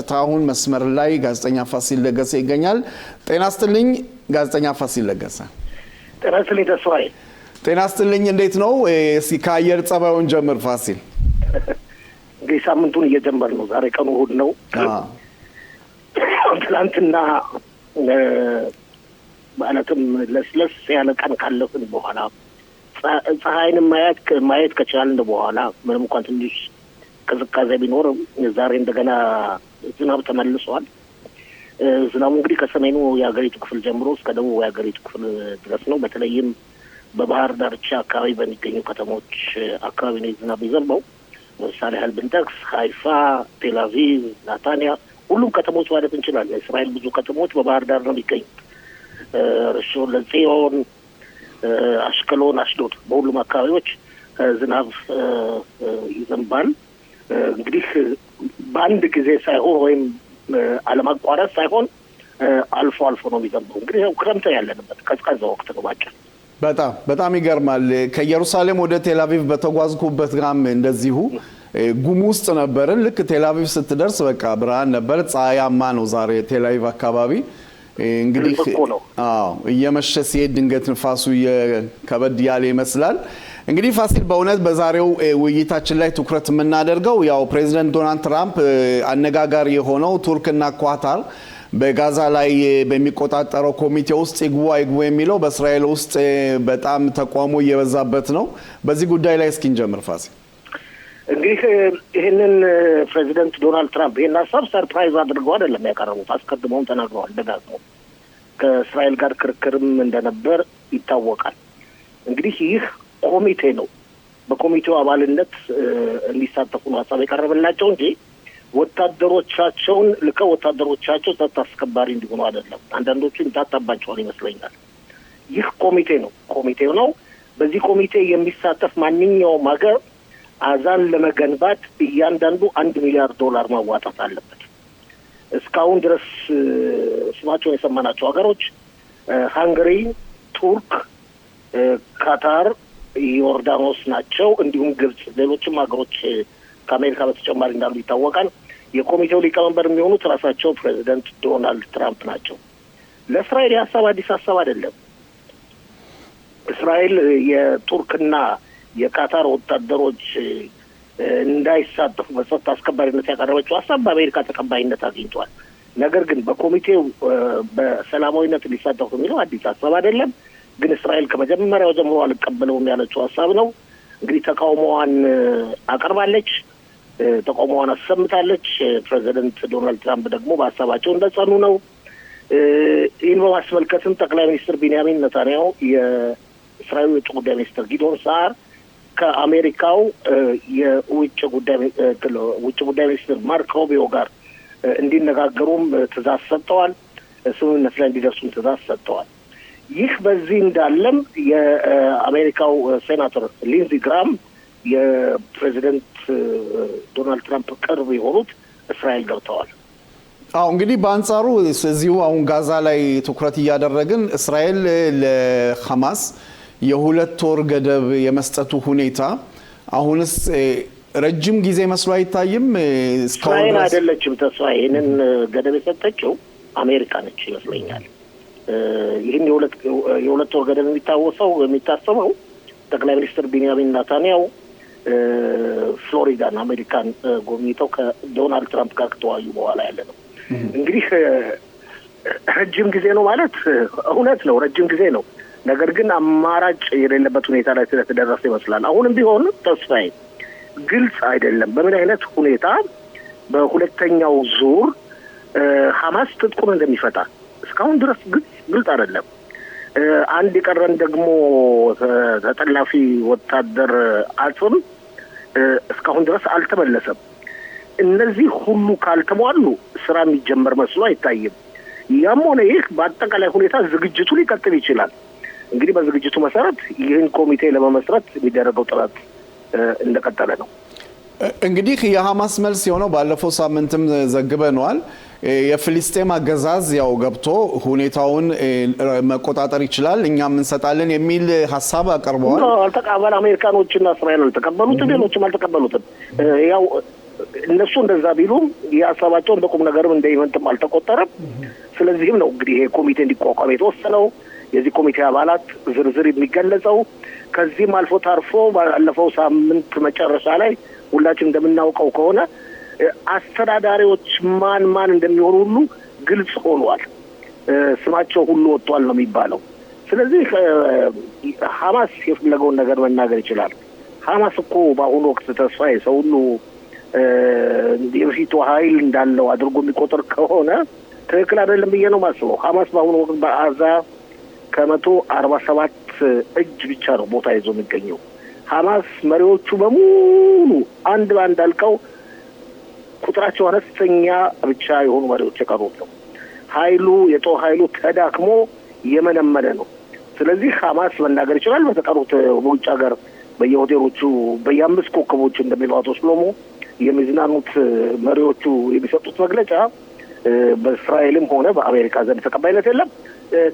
ታሁን መስመር ላይ ጋዜጠኛ ፋሲል ለገሰ ይገኛል። ጤና ይስጥልኝ ጋዜጠኛ ፋሲል ለገሰ። ጤና ይስጥልኝ ተስፋዬ። ጤና ይስጥልኝ እንዴት ነው? እስኪ ከአየር ጸባዩን ጀምር ፋሲል። እንግዲህ ሳምንቱን እየጀመር ነው። ዛሬ ቀኑ እሑድ ነው። ትናንትና ማለትም ለስለስ ያለ ቀን ካለፍን በኋላ ፀሐይን ማየት ከቻልን በኋላ ምንም እንኳን ትንሽ ቅዝቃዜ ቢኖርም ዛሬ እንደገና ዝናብ ተመልሷል። ዝናቡ እንግዲህ ከሰሜኑ የሀገሪቱ ክፍል ጀምሮ እስከ ደቡብ የሀገሪቱ ክፍል ድረስ ነው። በተለይም በባህር ዳርቻ አካባቢ በሚገኙ ከተሞች አካባቢ ነው ዝናብ ይዘንበው። ለምሳሌ ያህል ብንጠቅስ ሃይፋ፣ ቴልአቪቭ፣ ናታንያ ሁሉም ከተሞች ማለት እንችላለን። እስራኤል ብዙ ከተሞች በባህር ዳር ነው የሚገኙት። ራሾን ለጽዮን፣ አሽቀሎን፣ አሽዶድ በሁሉም አካባቢዎች ዝናብ ይዘንባል። እንግዲህ በአንድ ጊዜ ሳይሆን ወይም አለማቋረጥ ሳይሆን አልፎ አልፎ ነው የሚዘንበው። እንግዲህ ያው ክረምት ያለንበት ቀዝቃዛ ወቅት ነው ባጭር። በጣም ይገርማል። ከኢየሩሳሌም ወደ ቴልአቪቭ በተጓዝኩበት ጋም እንደዚሁ ጉም ውስጥ ነበርን። ልክ ቴልአቪቭ ስትደርስ በቃ ብርሃን ነበር። ፀሐያማ ነው ዛሬ ቴልአቪቭ አካባቢ። እንግዲህ እየመሸ ሲሄድ ድንገት ንፋሱ ከበድ ያለ ይመስላል። እንግዲህ ፋሲል በእውነት በዛሬው ውይይታችን ላይ ትኩረት የምናደርገው ያው ፕሬዚደንት ዶናልድ ትራምፕ አነጋጋሪ የሆነው ቱርክና ኳታር በጋዛ ላይ በሚቆጣጠረው ኮሚቴ ውስጥ ይግቡ አይግቡ የሚለው በእስራኤል ውስጥ በጣም ተቃውሞ እየበዛበት ነው። በዚህ ጉዳይ ላይ እስኪ እንጀምር ፋሲል። እንግዲህ ይህንን ፕሬዚደንት ዶናልድ ትራምፕ ይህን ሀሳብ ሰርፕራይዝ አድርገው አይደለም ያቀረቡት፣ አስቀድመውም ተናግረዋል ደጋግመው። ከእስራኤል ጋር ክርክርም እንደነበር ይታወቃል። እንግዲህ ይህ ኮሚቴ ነው። በኮሚቴው አባልነት እንዲሳተፉ ነው ሀሳብ የቀረበላቸው እንጂ ወታደሮቻቸውን ልከው ወታደሮቻቸው ጸጥታ አስከባሪ እንዲሆኑ አይደለም። አንዳንዶቹ ይታጣባቸዋል ይመስለኛል። ይህ ኮሚቴው ነው። በዚህ ኮሚቴ የሚሳተፍ ማንኛውም ሀገር አዛን ለመገንባት እያንዳንዱ $1 ሚሊያርድ ማዋጣት አለበት። እስካሁን ድረስ ስማቸውን የሰማናቸው ሀገሮች ሃንጋሪ፣ ቱርክ፣ ካታር፣ ዮርዳኖስ ናቸው። እንዲሁም ግብጽ፣ ሌሎችም ሀገሮች ከአሜሪካ በተጨማሪ እንዳሉ ይታወቃል። የኮሚቴው ሊቀመንበር የሚሆኑት ራሳቸው ፕሬዚደንት ዶናልድ ትራምፕ ናቸው። ለእስራኤል የሀሳብ አዲስ ሀሳብ አይደለም። እስራኤል የቱርክና የካታር ወታደሮች እንዳይሳተፉ በጸጥታ አስከባሪነት ያቀረበችው ሀሳብ በአሜሪካ ተቀባይነት አግኝቷል። ነገር ግን በኮሚቴው በሰላማዊነት ሊሳተፉ የሚለው አዲስ ሀሳብ አይደለም። ግን እስራኤል ከመጀመሪያው ጀምሮ አልቀበለውም ያለችው ሀሳብ ነው። እንግዲህ ተቃውሞዋን አቀርባለች፣ ተቃውሞዋን አሰምታለች። ፕሬዚደንት ዶናልድ ትራምፕ ደግሞ በሀሳባቸው እንደጸኑ ነው። ይህን በማስመልከትም ጠቅላይ ሚኒስትር ቢንያሚን ኔታንያሁ የእስራኤል የውጭ ጉዳይ ሚኒስትር ጊዶን ሳር ከአሜሪካው የውጭ ጉዳይ ሚኒስትር ማርክ ሩቢዮ ጋር እንዲነጋገሩም ትእዛዝ ሰጥተዋል። ስምምነት ላይ እንዲደርሱም ትእዛዝ ሰጥተዋል። ይህ በዚህ እንዳለም የአሜሪካው ሴናተር ሊንዚ ግራም የፕሬዚደንት ዶናልድ ትራምፕ ቅርብ የሆኑት እስራኤል ገብተዋል። እንግዲህ በአንጻሩ እዚሁ አሁን ጋዛ ላይ ትኩረት እያደረግን እስራኤል ለሐማስ የ2 ወር ገደብ የመስጠቱ ሁኔታ አሁንስ ረጅም ጊዜ መስሎ አይታይም? እስራኤል አይደለችም ተስፋ ይህንን ገደብ የሰጠችው አሜሪካ ነች ይመስለኛል። ይህን የ2 ወር ገደብ የሚታሰበው ጠቅላይ ሚኒስትር ቢንያሚን ኔታንያሁ ፍሎሪዳን አሜሪካን ጎብኝተው ከዶናልድ ትራምፕ ጋር ከተወያዩ በኋላ ያለ ነው። እንግዲህ ረጅም ጊዜ ነው ማለት እውነት ነው፣ ረጅም ጊዜ ነው። ነገር ግን አማራጭ የሌለበት ሁኔታ ላይ ስለተደረሰ ይመስላል። አሁንም ቢሆን ተስፋዬ ግልጽ አይደለም በምን አይነት ሁኔታ በሁለተኛው ዙር ሐማስ ትጥቁን እንደሚፈታ እስካሁን ድረስ ግልጽ አይደለም። አንድ የቀረን ደግሞ ተጠላፊ ወታደር አጽም እስካሁን ድረስ አልተመለሰም። እነዚህ ሁሉ ካልተሟሉ ስራ የሚጀመር መስሎ አይታይም። ያም ሆነ ይህ በአጠቃላይ ሁኔታ ዝግጅቱ ሊቀጥል ይችላል። እንግዲህ በዝግጅቱ መሰረት ይህን ኮሚቴ ለመመስረት የሚደረገው ጥረት እንደቀጠለ ነው። እንግዲህ የሐማስ መልስ የሆነው ባለፈው ሳምንትም ዘግበነዋል። የፍልስጤም አገዛዝ ያው ገብቶ ሁኔታውን መቆጣጠር ይችላል እኛም እንሰጣለን የሚል ሐሳብ አቀርበዋል። አልተቀበሉ አሜሪካኖችና እስራኤል አልተቀበሉትም፣ ሌሎችም አልተቀበሉትም። ያው እነሱ እንደዛ ቢሉም የሀሳባቸውን በቁም ነገርም እንደ ኢቨንትም አልተቆጠረም። ስለዚህም ነው እንግዲህ ይሄ ኮሚቴ እንዲቋቋም የተወሰነው። የዚህ ኮሚቴ አባላት ዝርዝር የሚገለጸው ከዚህም አልፎ ታርፎ ባለፈው ሳምንት መጨረሻ ላይ ሁላችን እንደምናውቀው ከሆነ አስተዳዳሪዎች ማን እንደሚሆኑ ሁሉ ግልጽ ሆኗል። ስማቸው ሁሉ ወጥቷል ነው የሚባለው። ስለዚህ ሐማስ የፈለገውን ነገር መናገር ይችላል። ሐማስ እኮ በአሁኑ ወቅት ተስፋዬ ሰው ሁሉ የበፊቱ ኃይል እንዳለው አድርጎ የሚቆጥር ከሆነ ትክክል አይደለም ብዬ ነው የማስበው። ሐማስ በአሁኑ ወቅት በጋዛ 147 እጅ ብቻ ነው ቦታ ይዞ የሚገኘው። ሐማስ መሪዎቹ በሙሉ አንድ ባንድ አልቀው ቁጥራቸው አነስተኛ ብቻ የሆኑ መሪዎች የቀሩት ነው። የጦር ኃይሉ ተዳክሞ የመነመነ ነው። ስለዚህ ሐማስ መናገር ይችላል። በተቀሩት በውጭ ሀገር በየሆቴሎቹ በየ5 ኮከቦች እንደሚለው አቶ ሽሎሞ የሚዝናኑት መሪዎቹ የሚሰጡት መግለጫ በእስራኤልም ሆነ በአሜሪካ ዘንድ ተቀባይነት የለም።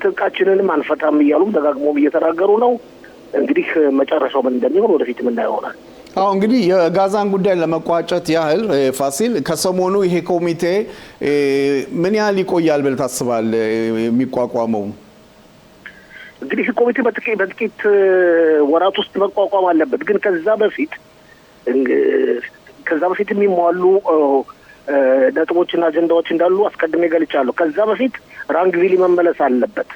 ትጥቃችንንም አንፈታም እያሉም ደጋግሞም እየተናገሩ ነው። እንግዲህ መጨረሻው ምን እንደሚሆን ወደፊት የምናየው ይሆናል። እንግዲህ የጋዛን ጉዳይ ለመቋጨት ያህል ፋሲል፣ ከሰሞኑ ይሄ ኮሚቴ ምን ያህል ይቆያል ብለህ ታስባለህ የሚቋቋመው? እንግዲህ ኮሚቴ በጥቂት ወራት ውስጥ መቋቋም አለበት። ግን ከዛ በፊት የሚሟሉ ነጥቦችና አጀንዳዎች እንዳሉ አስቀድሜ ገልጫለሁ። ከዛ በፊት ራንግቪሊ መመለስ አለበት።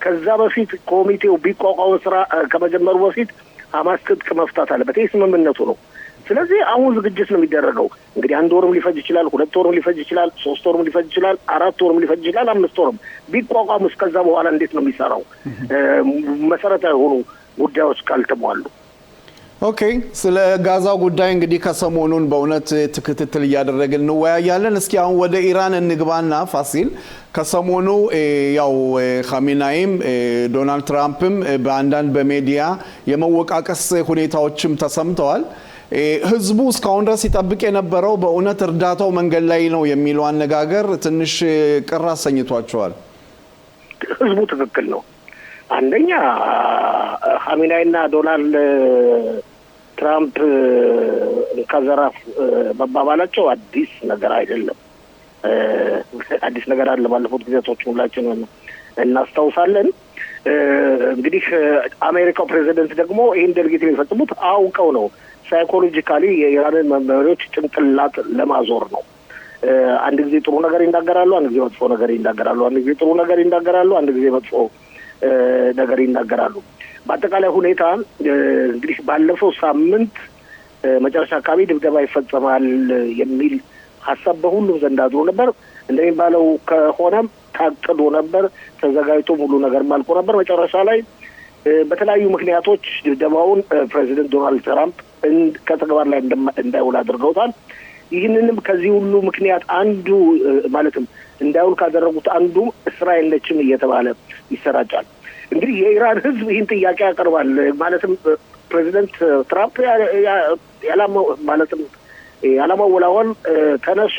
ከዛ በፊት ኮሚቴው ቢቋቋም ስራ ከመጀመሩ በፊት ሐማስ ትጥቅ መፍታት አለበት። ይህ ስምምነቱ ነው። ስለዚህ አሁን ዝግጅት ነው የሚደረገው። እንግዲህ 1 ወርም ሊፈጅ ይችላል፣ 2 ወርም ሊፈጅ ይችላል፣ 3 ወርም ሊፈጅ ይችላል፣ 4 ወርም ሊፈጅ ይችላል፣ 5 ወርም ቢቋቋም እስከዛ በኋላ እንዴት ነው የሚሰራው? መሰረታዊ የሆኑ ጉዳዮች ካልተሟሉ። ኦኬ፣ ስለ ጋዛው ጉዳይ እንግዲህ ከሰሞኑን በእውነት ክትትል እያደረግን እንወያያለን። እስኪ አሁን ወደ ኢራን እንግባና ፋሲል፣ ከሰሞኑ ያው ኻሜናይም ዶናልድ ትራምፕም በአንዳንድ በሚዲያ የመወቃቀስ ሁኔታዎችም ተሰምተዋል። ህዝቡ እስካሁን ድረስ ይጠብቅ የነበረው በእውነት እርዳታው መንገድ ላይ ነው የሚለው አነጋገር ትንሽ ቅር አሰኝቷቸዋል። ህዝቡ ትክክል ነው። አንደኛ ኻሜናይና ዶናልድ ትራምፕ ከዘራፍ መባባላቸው አዲስ ነገር አይደለም። አዲስ ነገር አለ። ባለፉት ጊዜያቶች ሁላችን እናስታውሳለን። እንግዲህ አሜሪካው ፕሬዚደንት ደግሞ ይህን ድርጊት የሚፈጽሙት አውቀው ነው። ሳይኮሎጂካሊ የኢራንን መሪዎች ጭንቅላት ለማዞር ነው። አንድ ጊዜ ጥሩ ነገር ይናገራሉ፣ አንድ ጊዜ መጥፎ ነገር ይናገራሉ፣ አንድ ጊዜ ጥሩ ነገር ይናገራሉ፣ አንድ ጊዜ መጥፎ ነገር ይናገራሉ። በአጠቃላይ ሁኔታ እንግዲህ ባለፈው ሳምንት መጨረሻ አካባቢ ድብደባ ይፈጸማል የሚል ሀሳብ በሁሉም ዘንድ አድሮ ነበር። እንደሚባለው ከሆነም ታቅዶ ነበር፣ ተዘጋጅቶ ሙሉ ነገር ማልቆ ነበር። መጨረሻ ላይ በተለያዩ ምክንያቶች ድብደባውን ፕሬዚደንት ዶናልድ ትራምፕ ከተግባር ላይ እንዳይውል አድርገውታል። ይህንንም ከዚህ ሁሉ ምክንያት አንዱ ማለትም እንዳይውል ካደረጉት አንዱ እስራኤል ነችም እየተባለ ይሰራጫል። እንግዲህ የኢራን ሕዝብ ይህን ጥያቄ ያቀርባል። ማለትም ፕሬዚደንት ትራምፕ ያለማወላወል ተነሱ፣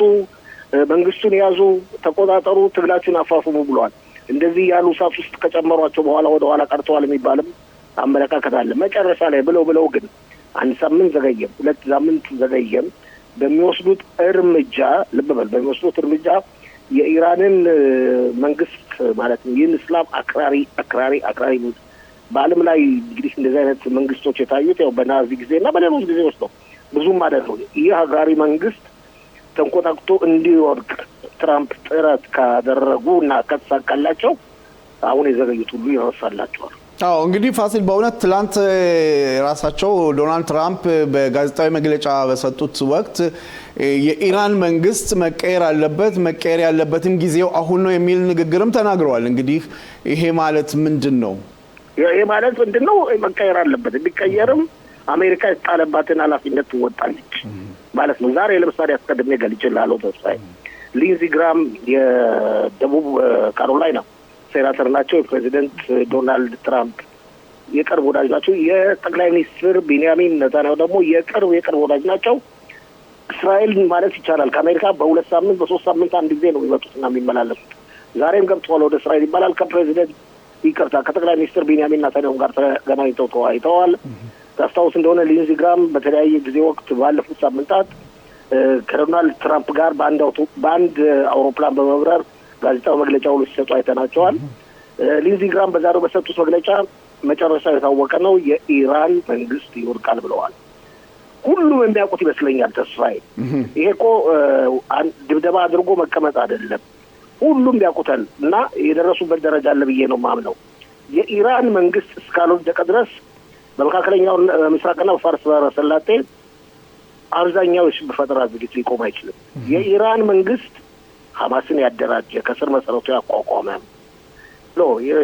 መንግስቱን ያዙ፣ ተቆጣጠሩ፣ ትግላችሁን አፋፍሙ ብለዋል። እንደዚህ ያሉ እሳት ውስጥ ከጨመሯቸው በኋላ ወደ ኋላ ቀርተዋል የሚባልም አመለካከት አለ። መጨረሻ ላይ ብለው ግን 1 ሳምንት ዘገየም 2 ሳምንት ዘገየም በሚወስዱት እርምጃ ልብ በል በሚወስዱት እርምጃ የኢራንን መንግስት ማለት ነው ይህን እስላም አክራሪ በዓለም ላይ እንግዲህ እንደዚህ አይነት መንግስቶች የታዩት ያው በናዚ ጊዜና በሌሎች ጊዜዎች ነው። ብዙም አይደለም። ይህ ሀገራዊ መንግስት ተንቆጣቅቶ እንዲወድቅ ትራምፕ ጥረት ካደረጉ እና ከተሳካላቸው አሁን የዘገዩት ሁሉ ይረሳላቸዋል። እንግዲህ ፋሲል፣ በእውነት ትላንት ራሳቸው ዶናልድ ትራምፕ በጋዜጣዊ መግለጫ በሰጡት ወቅት የኢራን መንግስት መቀየር አለበት፣ መቀየር ያለበትም ጊዜው አሁን ነው የሚል ንግግርም ተናግረዋል። እንግዲህ ይሄ ማለት ምንድን ነው? መቀየር አለበት። ቢቀየርም አሜሪካ የተጣለባትን ኃላፊነት ትወጣለች ማለት ነው። ዛሬ ለምሳሌ አስቀድሜ ገልጬልሃለሁ ተስፋዬ፣ ሊንዚ ግራም የደቡብ ካሮላይና ሴናተር ናቸው። የፕሬዚደንት ዶናልድ ትራምፕ የቅርብ ወዳጅ ናቸው። የጠቅላይ ሚኒስትር ቢንያሚን ኔታንያሁ ደግሞ የቅርብ ወዳጅ ናቸው። እስራኤል ማለት ይቻላል ከአሜሪካ በ2 ሳምንት በ3 ሳምንት አንድ ጊዜ ነው የሚመጡትና የሚመላለሱት። ዛሬም ገብተዋል ወደ እስራኤል ይባላል። ከጠቅላይ ሚኒስትር ቢንያሚን ኔታንያሁ ጋር ተገናኝተው ተወያይተዋል። ታስታውስ እንደሆነ ሊንዚ ግራም በተለያየ ጊዜ ወቅት ባለፉት ሳምንታት ከዶናልድ ትራምፕ ጋር በአንድ አውሮፕላን በመብረር ጋዜጣዊ መግለጫ ሁሉ ሲሰጡ አይተናቸዋል። ሊንዚ ግራም በዛሬው በሰጡት መግለጫ መጨረሻ የታወቀ ነው፣ የኢራን መንግስት ይወድቃል ብለዋል። ሁሉም የሚያውቁት ይመስለኛል ተስፋዬ። ይሄ እኮ ድብደባ አድርጎ መቀመጥ አይደለም፣ ሁሉም ያውቁታል እና የደረሱበት ደረጃ አለ ብዬ ነው የማምነው። የኢራን መንግስት እስካልወደቀ ድረስ በመካከለኛው ምስራቅና በፋርስ ባህረ ሰላጤ አብዛኛው የሽብር ፈጠራ ድርጊት ሊቆም አይችልም። የኢራን መንግስት ሐማስን ያደራጀ ከስር መሰረቱ ያቋቋመ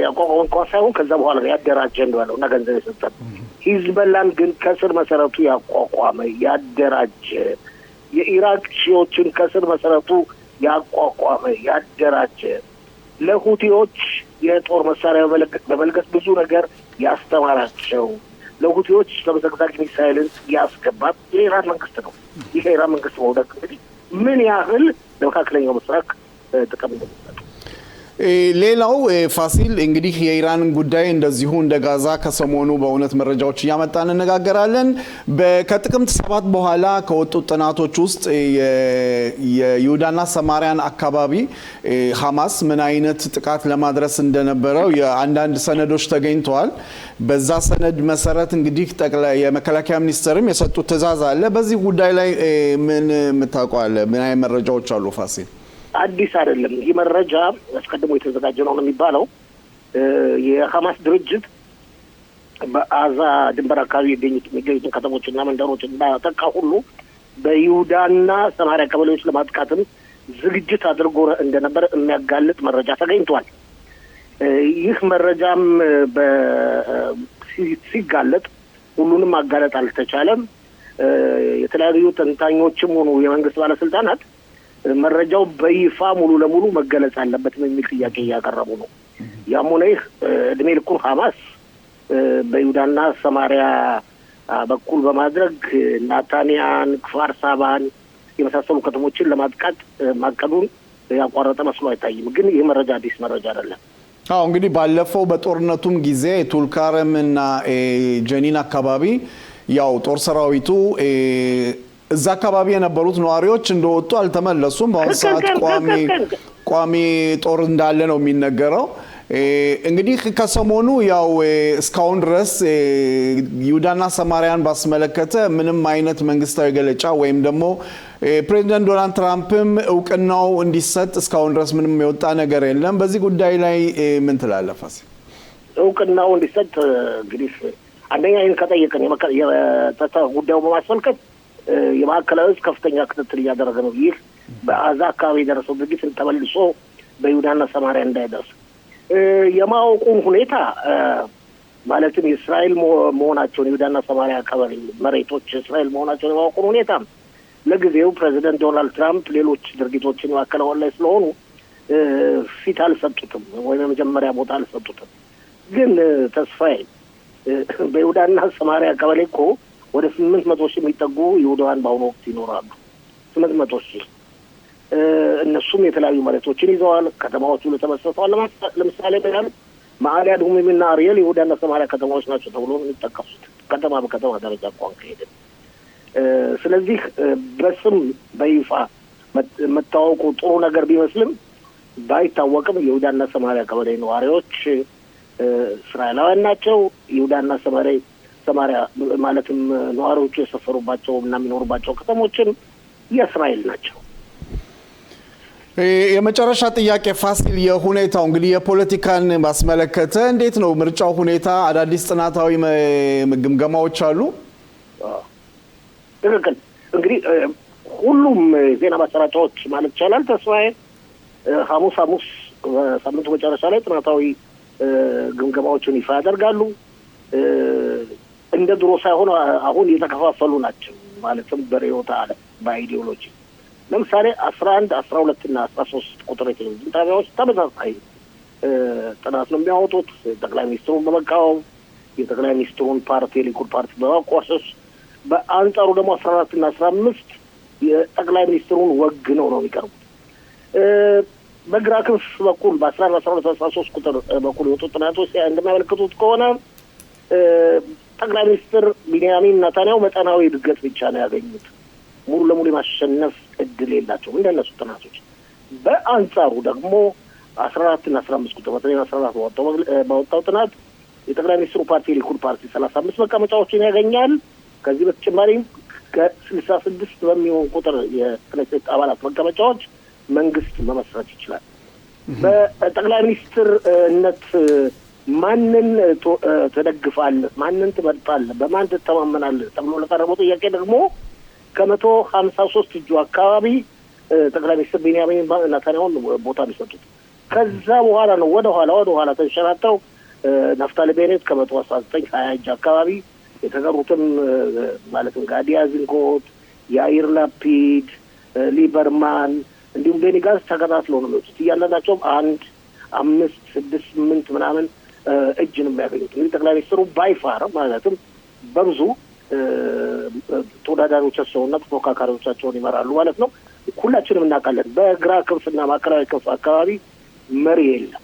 ያቋቋመ እንኳን ሳይሆን ከዛ በኋላ ያደራጀ እንደዋለው እና ገንዘብ የሰጠን ሂዝቦላን ግን ከስር መሰረቱ ያቋቋመ ያደራጀ የኢራቅ ሺዎችን ከስር መሰረቱ ያቋቋመ ያደራጀ ለሁቲዎች የጦር መሳሪያ በመልገስ ብዙ ነገር ያስተማራቸው ለሁቲዎች ተመሳሳይ ሚሳኤልን ያስገባት የኢራን መንግስት ነው። ይሄ የኢራን መንግስት መውደቅ እንግዲህ ምን ያህል ለመካከለኛው ምስራቅ ጥቅም እንደሚሰጥ ሌላው ፋሲል እንግዲህ የኢራንን ጉዳይ እንደዚሁ እንደ ጋዛ ከሰሞኑ በእውነት መረጃዎች እያመጣን እንነጋገራለን። ከጥቅምት 7 በኋላ ከወጡ ጥናቶች ውስጥ የይሁዳና ሰማሪያን አካባቢ ሐማስ ምን አይነት ጥቃት ለማድረስ እንደነበረው የአንዳንድ ሰነዶች ተገኝተዋል። በዛ ሰነድ መሰረት እንግዲህ የመከላከያ ሚኒስትርም የሰጡት ትዕዛዝ አለ። በዚህ ጉዳይ ላይ ምን የምታውቀዋለ? ምን አይነት መረጃዎች አሉ ፋሲል? አዲስ አይደለም። ይህ መረጃ አስቀድሞ የተዘጋጀ ነው የሚባለው። የሐማስ ድርጅት በአዛ ድንበር አካባቢ የሚገኙትን ከተሞችና መንደሮች እንዳጠቃ ሁሉ በይሁዳና ሰማሪያ ቀበሌዎች ለማጥቃትም ዝግጅት አድርጎ እንደነበረ የሚያጋልጥ መረጃ ተገኝቷል። ይህ መረጃም ሲጋለጥ ሁሉንም ማጋለጥ አልተቻለም። የተለያዩ ተንታኞችም ሆኑ የመንግስት ባለስልጣናት መረጃው በይፋ ሙሉ ለሙሉ መገለጽ አለበት የሚል ጥያቄ እያቀረቡ ነው። ያም ሆነ ይህ እድሜ ልኩን ሐማስ በይሁዳና ሰማሪያ በኩል በማድረግ ናታንያን፣ ክፋር ሳባን የመሳሰሉ ከተሞችን ለማጥቃት ማቀዱን ያቋረጠ መስሎ አይታይም። ግን ይህ መረጃ አዲስ መረጃ አይደለም። አዎ እንግዲህ ባለፈው በጦርነቱም ጊዜ ቱልካረም እና ጀኒን አካባቢ ያው ጦር ሰራዊቱ እዛ አካባቢ የነበሩት ነዋሪዎች እንደወጡ አልተመለሱም። በአሁኑ ሰዓት ቋሚ ጦር እንዳለ ነው የሚነገረው። እንግዲህ ከሰሞኑ ያው እስካሁን ድረስ ይሁዳና ሰማሪያን ባስመለከተ ምንም አይነት መንግስታዊ ገለጫ ወይም ደግሞ ፕሬዚዳንት ዶናልድ ትራምፕም እውቅናው እንዲሰጥ እስካሁን ድረስ ምንም የወጣ ነገር የለም። በዚህ ጉዳይ ላይ ምን ትላለህ ፋሲል? እውቅናው እንዲሰጥ እንግዲህ አንደኛ ይህን ከጠየቀን ጉዳዩ በማስመልከት የማዕከላዊ ከፍተኛ ክትትል እያደረገ ነው። ይህ በአዛ አካባቢ የደረሰው ድርጊት ተመልሶ በይሁዳና ሰማሪያ እንዳይደርስ የማወቁን ሁኔታ ማለትም የእስራኤል መሆናቸውን ይሁዳና ሰማሪያ አካባቢ መሬቶች እስራኤል መሆናቸውን የማወቁን ሁኔታ ለጊዜው ፕሬዚደንት ዶናልድ ትራምፕ ሌሎች ድርጊቶችን ማከናወን ላይ ስለሆኑ ፊት አልሰጡትም ወይም የመጀመሪያ ቦታ አልሰጡትም። ግን ተስፋዬ በይሁዳና ሰማሪያ አካባቢ እኮ ወደ 800,000 የሚጠጉ ይሁዳውያን በአሁኑ ወቅት ይኖራሉ። 800,000 እነሱም የተለያዩ መሬቶችን ይዘዋል። ከተማዎቹ ሁሉ ተመስርተዋል። ለምሳሌ ምናምን ማዕሊያ ዱሚምና አርየል ይሁዳና ሰማሪያ ከተማዎች ናቸው ተብሎ የሚጠቀሱት ከተማ በከተማ ደረጃ እንኳን ከሄደ። ስለዚህ በስም በይፋ መታወቁ ጥሩ ነገር ቢመስልም ባይታወቅም ይሁዳና ሰማሪያ ቀበሌ ነዋሪዎች እስራኤላውያን ናቸው። ይሁዳና ሰማሪያ ማለትም ነዋሪዎቹ የሰፈሩባቸው እና የሚኖሩባቸው ከተሞችን የእስራኤል ናቸው። የመጨረሻ ጥያቄ ፋሲል፣ የሁኔታው እንግዲህ የፖለቲካን ማስመለከተ እንዴት ነው ምርጫው ሁኔታ? አዳዲስ ጥናታዊ ግምገማዎች አሉ? ትክክል። እንግዲህ ሁሉም ዜና ማሰራጫዎች ማለት ይቻላል ተስፋዬ ሐሙስ ሳምንቱ መጨረሻ ላይ ጥናታዊ ግምገማዎችን ይፋ ያደርጋሉ። እንደ ድሮ ሳይሆን አሁን የተከፋፈሉ ናቸው። ማለትም በርዕዮተ ዓለም በአይዲዮሎጂ ለምሳሌ 11፣ 12 እና 13 ቁጥር የቴሌቪዥን ጣቢያዎች ተመሳሳይ ጥናት ነው የሚያወጡት። ጠቅላይ ሚኒስትሩን በመቃወም የጠቅላይ ሚኒስትሩን ፓርቲ የሊኩድ ፓርቲ በማቋሸሽ፣ በአንጻሩ ደግሞ 14 እና 15 የጠቅላይ ሚኒስትሩን ወግ ነው የሚቀርቡት። በግራ ክንፍ በኩል በ11፣ 12፣ 13 ቁጥር በኩል የወጡ ጥናቶች እንደሚያመለክቱት ከሆነ ጠቅላይ ሚኒስትር ቢንያሚን ኔታንያሁ መጠናዊ እድገት ብቻ ነው ያገኙት። ሙሉ ለሙሉ የማሸነፍ እድል የላቸውም እንደነሱ ጥናቶች። በአንጻሩ ደግሞ 14 እና 15 ቁጥር በተለይ 14 ባወጣው ጥናት የጠቅላይ ሚኒስትሩ ፓርቲ ሊኩድ ፓርቲ 35 መቀመጫዎችን ያገኛል። ከዚህ በተጨማሪም ከ66 በሚሆን ቁጥር የክኔሴት አባላት መቀመጫዎች መንግስት መመስረት ይችላል። በጠቅላይ ሚኒስትርነት ማንን ትደግፋለህ፣ ማንን ትመርጣለህ፣ በማን ትተማመናለህ ተብሎ ለቀረበው ጥያቄ ደግሞ ከ153 እጁ አካባቢ ጠቅላይ ሚኒስትር ቤንያሚን ኔታንያሁን ቦታ የሚሰጡት። ከዛ በኋላ ነው ወደ ኋላ ተንሸራተው ናፍታሊ ቤኔት ከ119 20 እጅ አካባቢ የተቀሩትም ማለትም ጋዲ አይዘንኮት፣ ያኢር ላፒድ፣ ሊበርማን እንዲሁም ቤኒ ጋንትዝ ተከታትለው ነው የሚወጡት። እያንዳንዳቸውም 1 5 6 8 ምናምን እጅ ነው የሚያገኙት። እንግዲህ ጠቅላይ ሚኒስትሩ ባይፋር ማለትም በብዙ ተወዳዳሪዎቻቸውና ተፎካካሪዎቻቸውን ይመራሉ ማለት ነው። ሁላችንም እናውቃለን በግራ ክንፍና ማዕከላዊ ክንፍ አካባቢ መሪ የለም።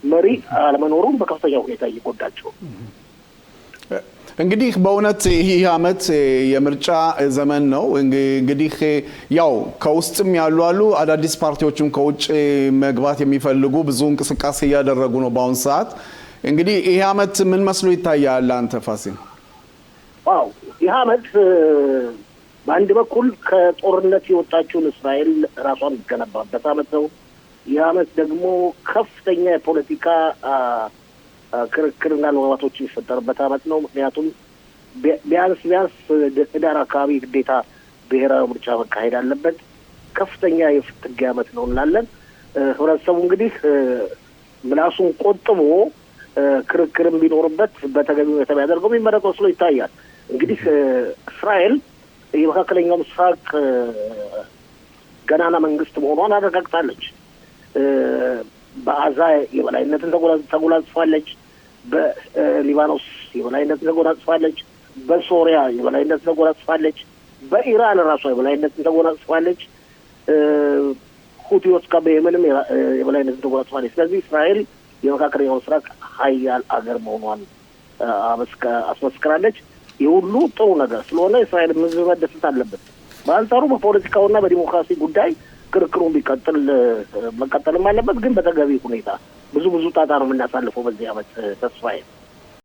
መሪ አለመኖሩም በከፍተኛ ሁኔታ እየጎዳቸው። እንግዲህ በእውነት ይህ ዓመት የምርጫ ዘመን ነው። እንግዲህ ያው ከውስጥም ያሉ አዳዲስ ፓርቲዎችም ከውጭ መግባት የሚፈልጉ ብዙ እንቅስቃሴ እያደረጉ ነው በአሁን ሰዓት። እንግዲህ ይህ ዓመት ምን መስሎ ይታያል አንተ ፋሲል? ዋው ይህ ዓመት በአንድ በኩል ከጦርነት የወጣችውን እስራኤል ራሷን ገነባበት ዓመት ነው። ይህ ዓመት ደግሞ ከፍተኛ የፖለቲካ ክርክርና ልዋቶች የሚፈጠርበት ዓመት ነው። ምክንያቱም ቢያንስ ህዳር አካባቢ ግዴታ ብሔራዊ ምርጫ መካሄድ አለበት። ከፍተኛ የፍትጊያ ዓመት ነው እንላለን። ህብረተሰቡ እንግዲህ ምላሱን ቆጥቦ ክርክርም ቢኖርበት በተገቢው ሁኔታ ቢያደርገው የሚመረጥ መስሎ ይታያል። እንግዲህ እስራኤል የመካከለኛው ምስራቅ ገናና መንግስት መሆኗን አረጋግጣለች። በአዛ የበላይነትን ተጎናጽፋለች። በሊባኖስ የበላይነትን ተጎናጽፋለች። በሶሪያ የበላይነትን ተጎናጽፋለች። በኢራን ራሷ የበላይነትን ተጎናጽፋለች። ሁቲዎች በየመንም የበላይነትን ተጎናጽፋለች። ስለዚህ እስራኤል የመካከለኛው ምስራቅ ሀያል አገር መሆኗን አስመስክራለች። የሁሉ ጥሩ ነገር ስለሆነ እስራኤል ህዝብ መደሰት አለበት። በአንጻሩ በፖለቲካውና በዲሞክራሲ ጉዳይ ክርክሩን መቀጠልም አለበት፣ ግን በተገቢ ሁኔታ። ብዙ ጣጣ ነው የምናሳልፈው በዚህ ዓመት ተስፋዬ።